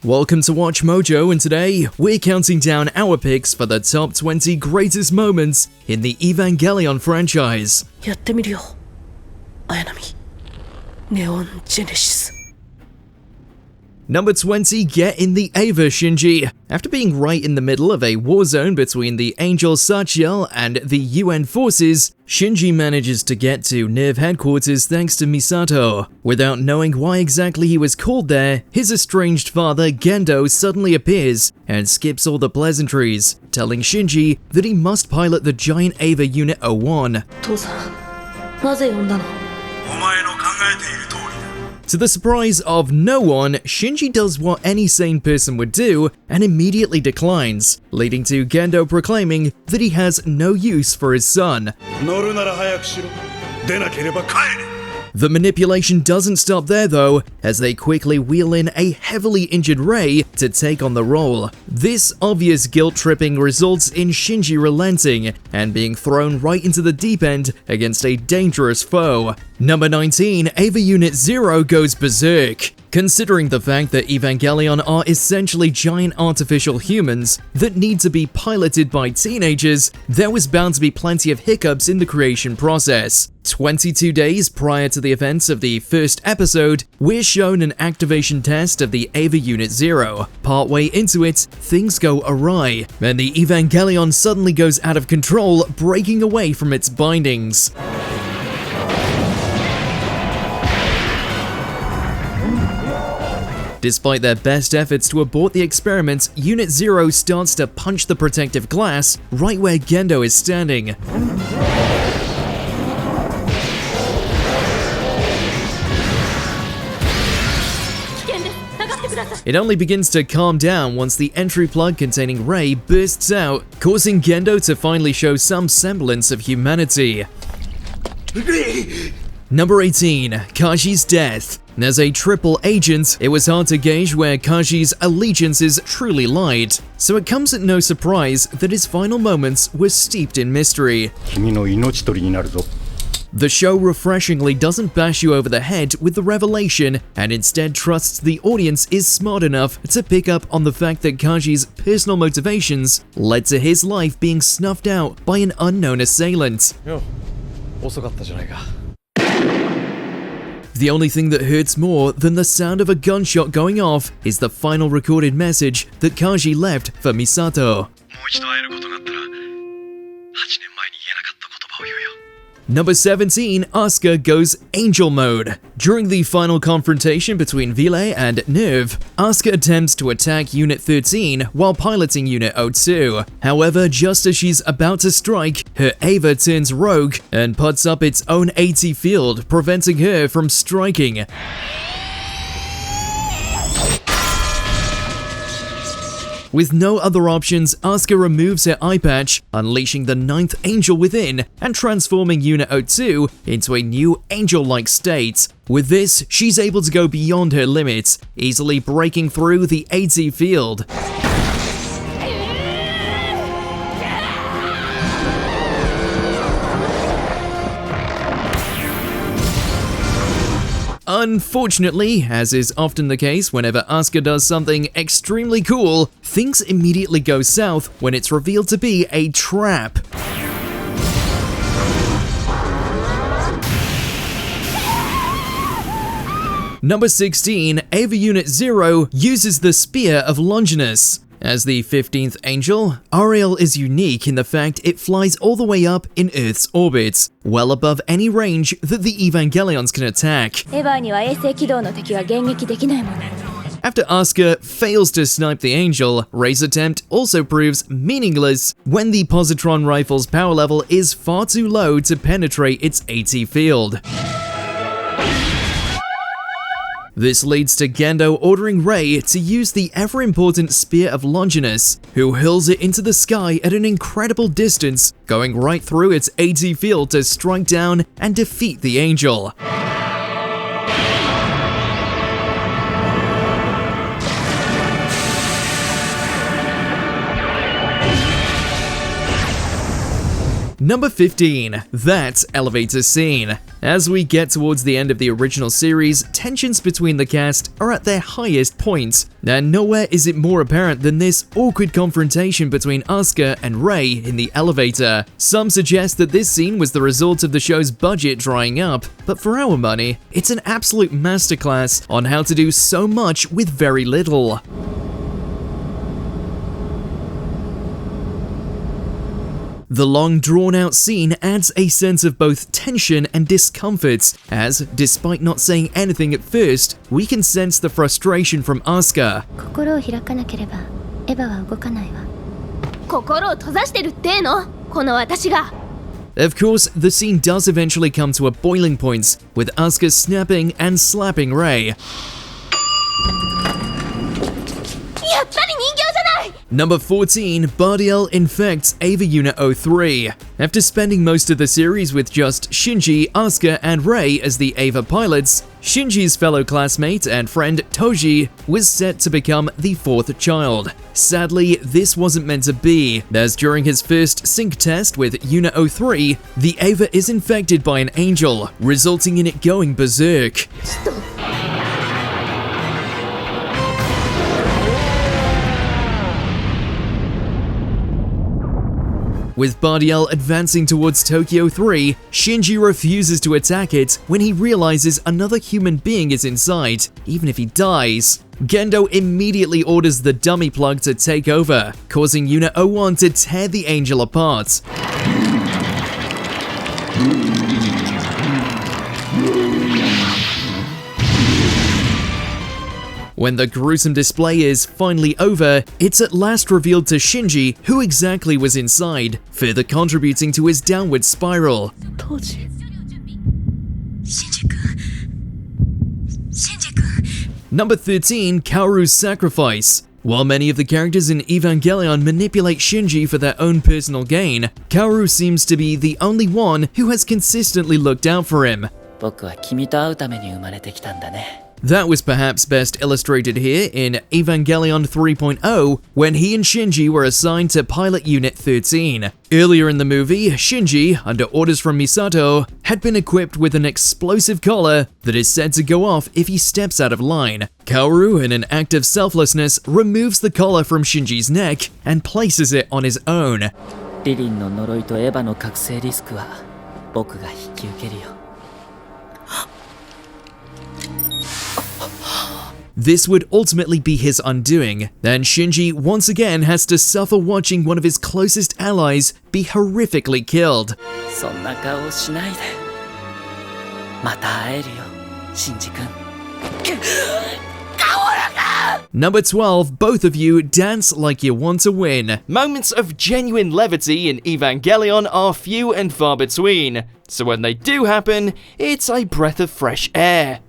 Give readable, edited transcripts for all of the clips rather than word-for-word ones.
Welcome to Watch Mojo, and today we're counting down our picks for the top 20 greatest moments in the Evangelion franchise. やってみるよ、綾波。ネオンジェネシス。 Number 20, get in the Ava, Shinji. After being right in the middle of a war zone between the Angel Sachiel and the UN forces, Shinji manages to get to NERV headquarters thanks to Misato. Without knowing why exactly he was called there, his estranged father Gendo suddenly appears and skips all the pleasantries, telling Shinji that he must pilot the giant Ava Unit 01. 父さん、なぜ呼んだの? To the surprise of no one, Shinji does what any sane person would do and immediately declines, leading to Gendo proclaiming that he has no use for his son. The manipulation doesn't stop there though, as they quickly wheel in a heavily injured Rei to take on the role. This obvious guilt-tripping results in Shinji relenting and being thrown right into the deep end against a dangerous foe. Number 19, Ava Unit 0 goes berserk. Considering the fact that Evangelion are essentially giant artificial humans that need to be piloted by teenagers, there was bound to be plenty of hiccups in the creation process. 22 days prior to the events of the first episode, we're shown an activation test of the Ava Unit 0. Partway into it, things go awry, and the Evangelion suddenly goes out of control, breaking away from its bindings. Despite their best efforts to abort the experiment, Unit 0 starts to punch the protective glass right where Gendo is standing. It only begins to calm down once the entry plug containing Rei bursts out, causing Gendo to finally show some semblance of humanity. Number 18, Kaji's death. As a triple agent, it was hard to gauge where Kaji's allegiances truly lied, so it comes at no surprise that his final moments were steeped in mystery. The show refreshingly doesn't bash you over the head with the revelation, and instead trusts the audience is smart enough to pick up on the fact that Kaji's personal motivations led to his life being snuffed out by an unknown assailant. The only thing that hurts more than the sound of a gunshot going off is the final recorded message that Kaji left for Misato. Number 17, Asuka goes Angel Mode. During the final confrontation between Ville and NERV, Asuka attempts to attack Unit 13 while piloting Unit 02. However, just as she's about to strike, her Ava turns rogue and puts up its own AT field, preventing her from striking. With no other options, Asuka removes her eye patch, unleashing the 9th angel within and transforming Unit 02 into a new angel-like state. With this, she's able to go beyond her limits, easily breaking through the AT field. Unfortunately, as is often the case whenever Asuka does something extremely cool, things immediately go south when it's revealed to be a trap. Number 16, Ava Unit 0 uses the Spear of Longinus. As the 15th angel, Ariel is unique in the fact it flies all the way up in Earth's orbit, well above any range that the Evangelions can attack. After Asuka fails to snipe the angel, Rei's attempt also proves meaningless when the positron rifle's power level is far too low to penetrate its AT field. This leads to Gendo ordering Rei to use the ever-important Spear of Longinus, who hurls it into the sky at an incredible distance, going right through its AT field to strike down and defeat the angel. Number 15, that elevator scene. As we get towards the end of the original series, tensions between the cast are at their highest point, and nowhere is it more apparent than this awkward confrontation between Asuka and Rei in the elevator. Some suggest that this scene was the result of the show's budget drying up, but for our money, it's an absolute masterclass on how to do so much with very little. The long drawn-out scene adds a sense of both tension and discomfort, as, despite not saying anything at first, we can sense the frustration from Asuka. 心を開かなければエヴァは動かないわ。心を閉ざしてるっての？この私が。Of course, the scene does eventually come to a boiling point, with Asuka snapping and slapping Rei. Number 14, Bardiel infects Eva Unit 03. After spending most of the series with just Shinji, Asuka, and Rei as the Eva pilots, Shinji's fellow classmate and friend Toji was set to become the fourth child. Sadly, this wasn't meant to be, as during his first sync test with Unit 03, the Eva is infected by an angel, resulting in it going berserk. With Bardiel advancing towards Tokyo 3, Shinji refuses to attack it when he realizes another human being is inside, even if he dies. Gendo immediately orders the dummy plug to take over, causing Unit 01 to tear the angel apart. When the gruesome display is finally over, it's at last revealed to Shinji who exactly was inside, further contributing to his downward spiral. Number 13, Kaworu's sacrifice. While many of the characters in Evangelion manipulate Shinji for their own personal gain, Kaworu seems to be the only one who has consistently looked out for him. 僕は君と会うために生まれてきたんだね。 That was perhaps best illustrated here in Evangelion 3.0, when he and Shinji were assigned to pilot Unit 13. Earlier in the movie, Shinji, under orders from Misato, had been equipped with an explosive collar that is said to go off if he steps out of line. Kaworu, in an act of selflessness, removes the collar from Shinji's neck and places it on his own. リリンの呪いとエヴァの覚醒リスクは僕が引き受けるよ。 This would ultimately be his undoing, and Shinji once again has to suffer watching one of his closest allies be horrifically killed. そんな顔をしないで。また会えるよ、シンジ君。Number 12, both of you dance like you want to win. Moments of genuine levity in Evangelion are few and far between, so when they do happen, it's a breath of fresh air.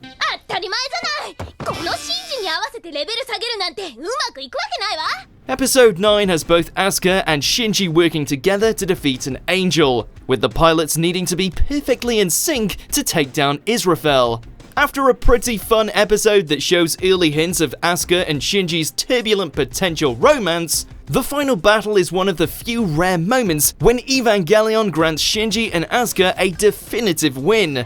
当たり前じゃない。このシンジに合わせてレベル下げるなんてうまくいくわけないわ。 Episode 9 has both Asuka and Shinji working together to defeat an angel, with the pilots needing to be perfectly in sync to take down Israfel. After a pretty fun episode that shows early hints of Asuka and Shinji's turbulent potential romance, the final battle is one of the few rare moments when Evangelion grants Shinji and Asuka a definitive win.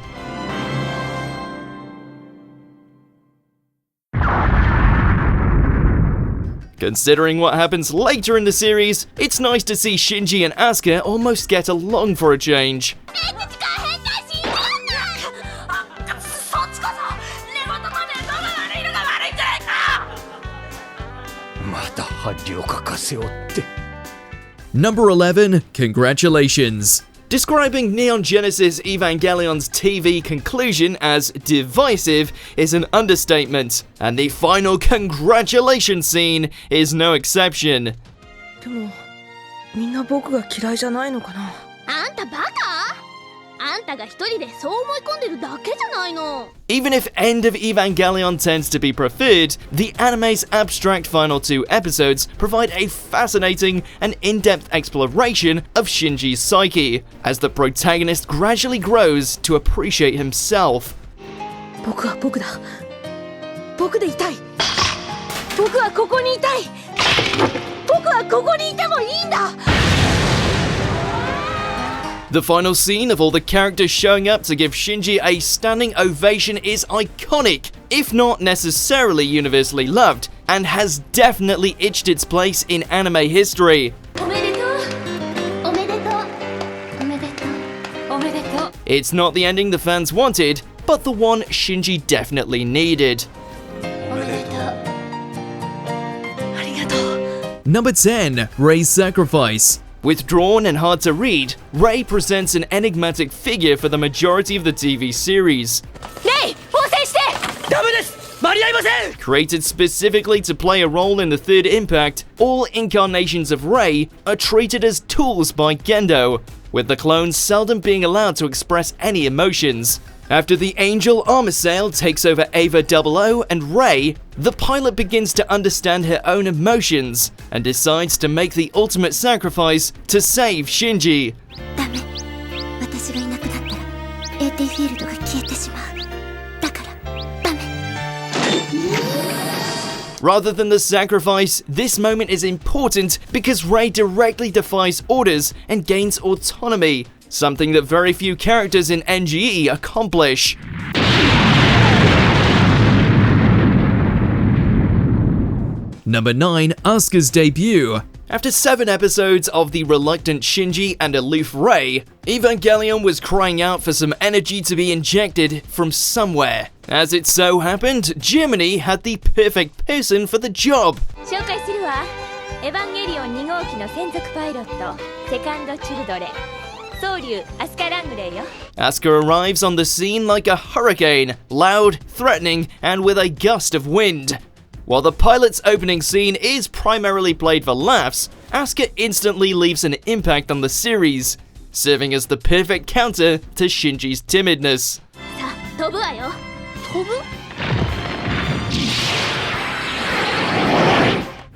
Considering what happens later in the series, it's nice to see Shinji and Asuka almost get along for a change. Number 11, congratulations. Describing Neon Genesis Evangelion's TV conclusion as divisive is an understatement, and the final congratulations scene is no exception. でもみんな僕が嫌いじゃないのかな。あんたバカ？あんたが一人でそう思い込んでるだけじゃないの。 Even if End of Evangelion tends to be preferred, the anime's abstract final 2 episodes provide a fascinating and in-depth exploration of Shinji's psyche, as the protagonist gradually grows to appreciate himself. 僕は僕だ。僕でいたい。僕はここにいたい。僕はここにいてもいいんだ。The final scene of all the characters showing up to give Shinji a standing ovation is iconic, if not necessarily universally loved, and has definitely itched its place in anime history. It's not the ending the fans wanted, but the one Shinji definitely needed. Number 10. Rei's Sacrifice. Withdrawn and hard to read, Rei presents an enigmatic figure for the majority of the TV series. Created specifically to play a role in the third impact, all incarnations of Rei are treated as tools by Gendo, with the clones seldom being allowed to express any emotions. After the Angel armor sale takes over Eva 00 and Rei, the pilot begins to understand her own emotions and decides to make the ultimate sacrifice to save Shinji. Rather than the sacrifice, this moment is important because Rei directly defies orders and gains autonomy, something that very few characters in NGE accomplish. Number 9. Asuka's debut. After 7 episodes of the reluctant Shinji and aloof Rei, Evangelion was crying out for some energy to be injected from somewhere. As it so happened, Germany had the perfect person for the job. Evangelion 2号機の専属パイロット、セカンドチルドレン、宗竜アスカ・ラングレーよ。 Asuka arrives on the scene like a hurricane, loud, threatening, and with a gust of wind. While the pilot's opening scene is primarily played for laughs, Asuka instantly leaves an impact on the series, serving as the perfect counter to Shinji's timidness. さあ、飛ぶわよ。飛ぶ？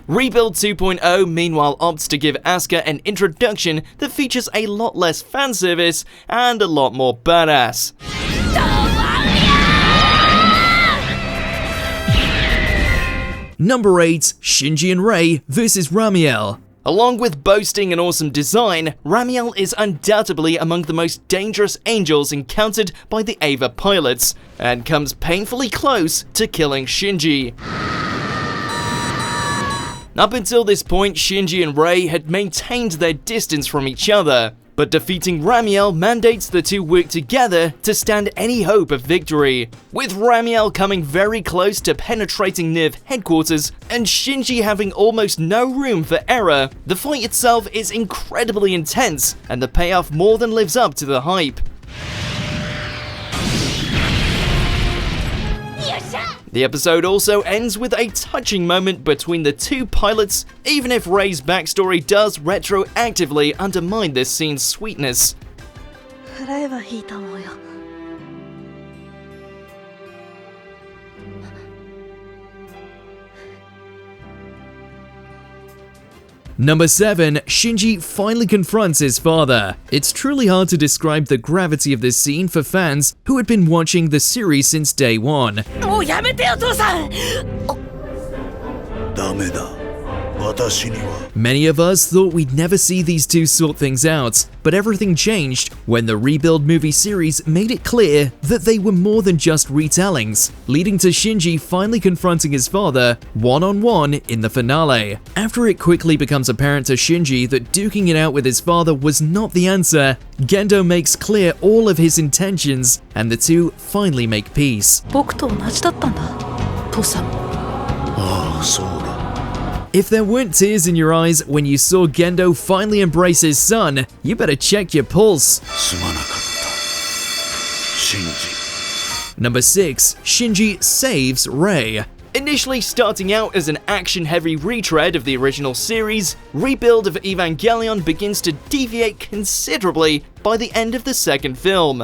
Rebuild 2.0 meanwhile opts to give Asuka an introduction that features a lot less fan service and a lot more badass. Number 8. Shinji and Rei vs Ramiel. Along with boasting an awesome design, Ramiel is undoubtedly among the most dangerous angels encountered by the Eva pilots, and comes painfully close to killing Shinji. Up until this point, Shinji and Rei had maintained their distance from each other, but defeating Ramiel mandates the two work together to stand any hope of victory. With Ramiel coming very close to penetrating NERV headquarters, and Shinji having almost no room for error, the fight itself is incredibly intense, and the payoff more than lives up to the hype. The episode also ends with a touching moment between the two pilots, even if Rei's backstory does retroactively undermine this scene's sweetness. Number 7. Shinji finally confronts his father. It's truly hard to describe the gravity of this scene for fans who had been watching the series since day one. Many of us thought we'd never see these two sort things out, but everything changed when the Rebuild movie series made it clear that they were more than just retellings, leading to Shinji finally confronting his father one-on-one in the finale. After it quickly becomes apparent to Shinji that duking it out with his father was not the answer, Gendo makes clear all of his intentions, and the two finally make peace. If there weren't tears in your eyes when you saw Gendo finally embrace his son, you better check your pulse. Number 6. Shinji saves Rei. Initially starting out as an action-heavy retread of the original series, Rebuild of Evangelion begins to deviate considerably by the end of the second film.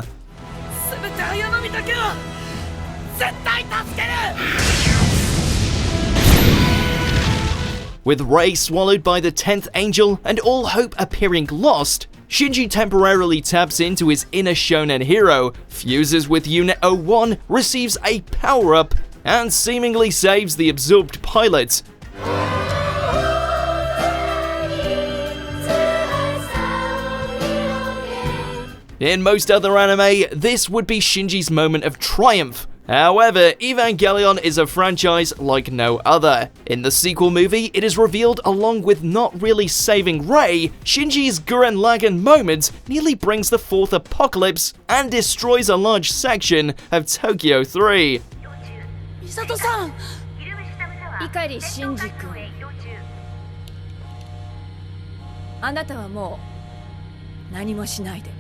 With Rei swallowed by the 10th angel and all hope appearing lost, Shinji temporarily taps into his inner shonen hero, fuses with Unit 01, receives a power-up, and seemingly saves the absorbed pilot. In most other anime, this would be Shinji's moment of triumph. However, Evangelion is a franchise like no other. In the sequel movie, it is revealed along with not really saving Rei, Shinji's Gurren Lagann moment nearly brings the fourth apocalypse and destroys a large section of Tokyo 3. 美里さん、碇シンジ君、あなたはもう何もしないで。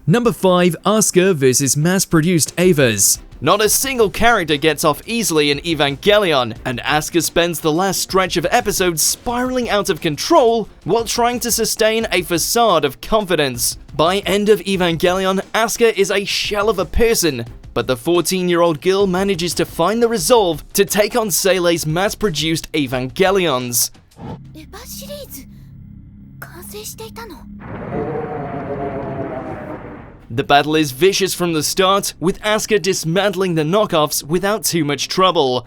Number 5, Asuka vs. mass-produced Evas. Not a single character gets off easily in Evangelion, and Asuka spends the last stretch of episodes spiraling out of control while trying to sustain a facade of confidence. By end of Evangelion, Asuka is a shell of a person, but the 14-year-old girl manages to find the resolve to take on Seilei's mass-produced Evangelions. エヴァシリーズ完成していたの？ The battle is vicious from the start, with Asuka dismantling the knockoffs without too much trouble.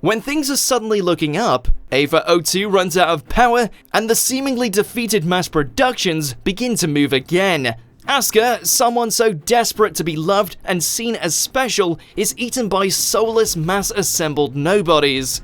When things are suddenly looking up, Eva 02 runs out of power, and the seemingly defeated mass productions begin to move again. Asuka, someone so desperate to be loved and seen as special, is eaten by soulless mass-assembled nobodies.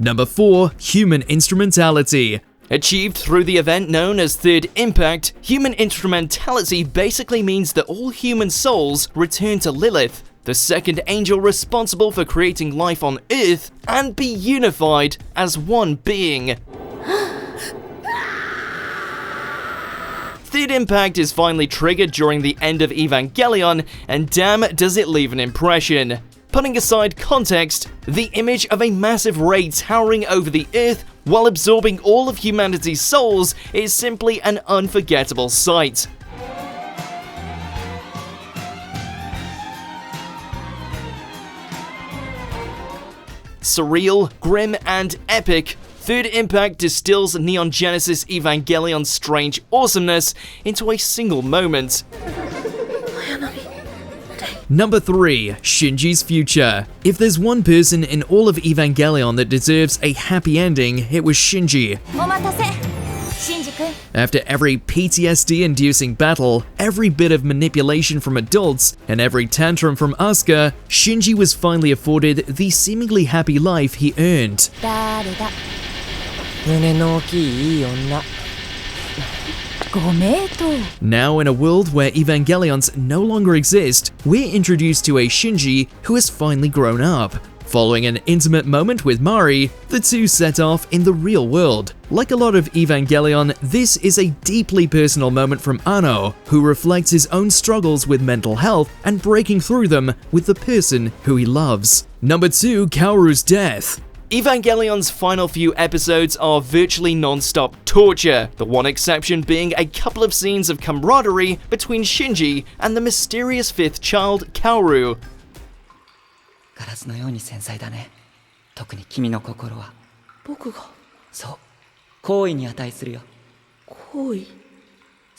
Number 4, Human Instrumentality. Achieved through the event known as Third Impact, Human Instrumentality basically means that all human souls return to Lilith, the second angel responsible for creating life on Earth, and be unified as one being. Third Impact is finally triggered during the end of Evangelion, and damn does it leave an impression. Putting aside context, the image of a massive ray towering over the Earth while absorbing all of humanity's souls is simply an unforgettable sight. Surreal, grim, and epic, Third Impact distills Neon Genesis Evangelion's strange awesomeness into a single moment. Number 3, Shinji's future. If there's one person in all of Evangelion that deserves a happy ending, it was Shinji. お待たせ、シンジ君。 After every PTSD-inducing battle, every bit of manipulation from adults, and every tantrum from Asuka, Shinji was finally afforded the seemingly happy life he earned. 誰だ？胸の大きいいい女。 ご名答。 Now, in a world where Evangelions no longer exist, we're introduced to a Shinji who has finally grown up. Following an intimate moment with Mari, the two set off in the real world. Like a lot of Evangelion, this is a deeply personal moment from Anno, who reflects his own struggles with mental health and breaking through them with the person who he loves. Number 2, Kaworu's death. Evangelion's final few episodes are virtually non-stop torture, the one exception being a couple of scenes of camaraderie between Shinji and the mysterious fifth child, Kaworu. ガラスのように繊細だね。特に君の心は。僕がそう。好意に値するよ。好意。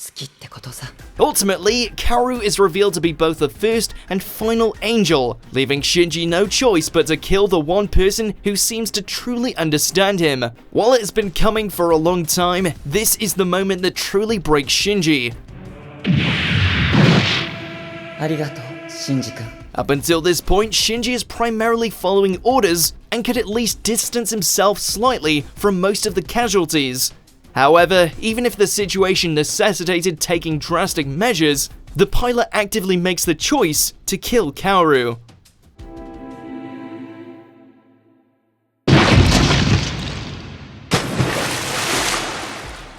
好きってことさ。 Ultimately, Kaworu is revealed to be both the first and final angel, leaving Shinji no choice but to kill the one person who seems to truly understand him. While it's been coming for a long time, this is the moment that truly breaks Shinji. ありがとう、シンジ君。 Up until this point, Shinji is primarily following orders and could at least distance himself slightly from most of the casualties. However, even if the situation necessitated taking drastic measures, the pilot actively makes the choice to kill Kaworu.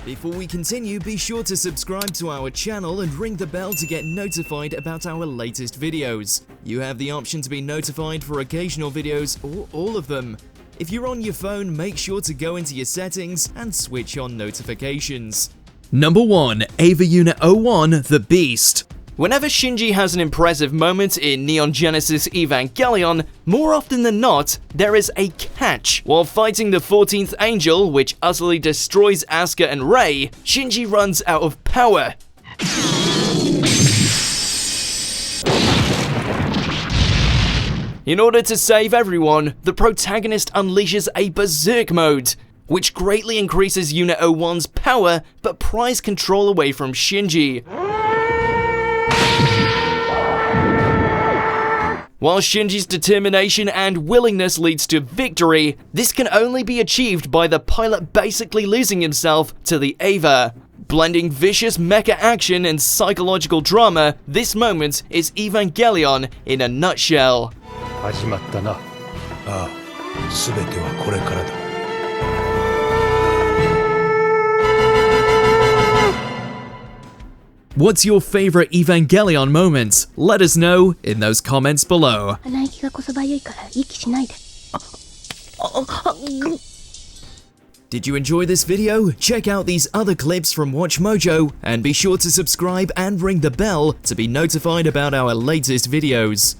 Before we continue, be sure to subscribe to our channel and ring the bell to get notified about our latest videos. You have the option to be notified for occasional videos or all of them. If you're on your phone, make sure to go into your settings and switch on notifications. Number 1, Eva Unit 01, The Beast. Whenever Shinji has an impressive moment in Neon Genesis Evangelion, more often than not, there is a catch. While fighting the 14th Angel, which utterly destroys Asuka and Rei, Shinji runs out of power. In order to save everyone, the protagonist unleashes a berserk mode, which greatly increases Unit 01's power but pries control away from Shinji. While Shinji's determination and willingness leads to victory, this can only be achieved by the pilot basically losing himself to the Eva. Blending vicious mecha action and psychological drama, this moment is Evangelion in a nutshell. 始まったな。ああ、すべてはこれからだ。What's your favorite Evangelion moment? Let us know in those comments below. 鼻息がこそばゆいから息しないで。Did you enjoy this video? Check out these other clips from WatchMojo and be sure to subscribe and ring the bell to be notified about our latest videos.